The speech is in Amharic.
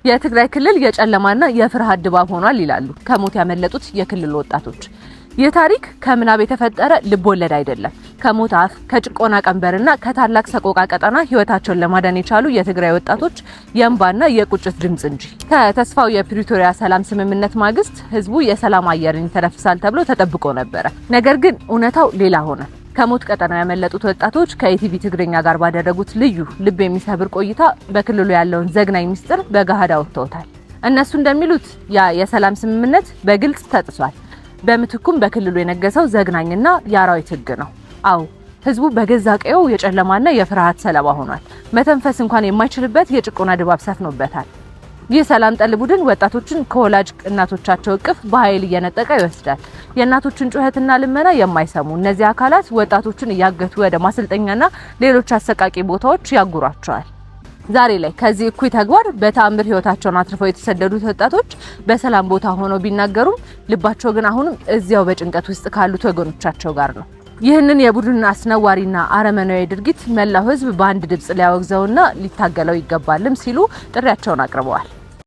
የትግራይ ክልል የጨለማና የፍርሃት ድባብ ሆኗል ይላሉ ከሞት ያመለጡት የክልሉ ወጣቶች። ይህ ታሪክ ከምናብ የተፈጠረ ልቦለድ አይደለም። ከሞት አፍ ከጭቆና ቀንበርና ከታላቅ ሰቆቃ ቀጠና ህይወታቸውን ለማዳን የቻሉ የትግራይ ወጣቶች የእንባና የቁጭት ድምጽ እንጂ። ከተስፋው የፕሪቶሪያ ሰላም ስምምነት ማግስት ህዝቡ የሰላም አየርን ይተነፍሳል ተብሎ ተጠብቆ ነበረ። ነገር ግን እውነታው ሌላ ሆነ። ከሞት ቀጠና ያመለጡት ወጣቶች ከኢቲቪ ትግርኛ ጋር ባደረጉት ልዩ ልብ የሚሰብር ቆይታ በክልሉ ያለውን ዘግናኝ ምስጢር በገሃድ አውጥተውታል። እነሱ እንደሚሉት ያ የሰላም ስምምነት በግልጽ ተጥሷል። በምትኩም በክልሉ የነገሰው ዘግናኝና የአራዊት ህግ ነው። አው ህዝቡ በገዛ ቀየው የጨለማና የፍርሃት ሰለባ ሆኗል። መተንፈስ እንኳን የማይችልበት የጭቆና ድባብ ሰፍኖበታል። ይህ ሰላም ጠል ቡድን ወጣቶችን ከወላጅ እናቶቻቸው እቅፍ በኃይል እየነጠቀ ይወስዳል። የእናቶችን ጩኸትና ልመና የማይሰሙ እነዚህ አካላት ወጣቶችን እያገቱ ወደ ማሰልጠኛና ሌሎች አሰቃቂ ቦታዎች ያጉሯቸዋል። ዛሬ ላይ ከዚህ እኩይ ተግባር በተአምር ህይወታቸውን አትርፈው የተሰደዱት ወጣቶች በሰላም ቦታ ሆነው ቢናገሩም ልባቸው ግን አሁንም እዚያው በጭንቀት ውስጥ ካሉት ወገኖቻቸው ጋር ነው። ይህንን የቡድን አስነዋሪና አረመናዊ ድርጊት መላው ህዝብ በአንድ ድምጽ ሊያወግዘውና ሊታገለው ይገባልም ሲሉ ጥሪያቸውን አቅርበዋል።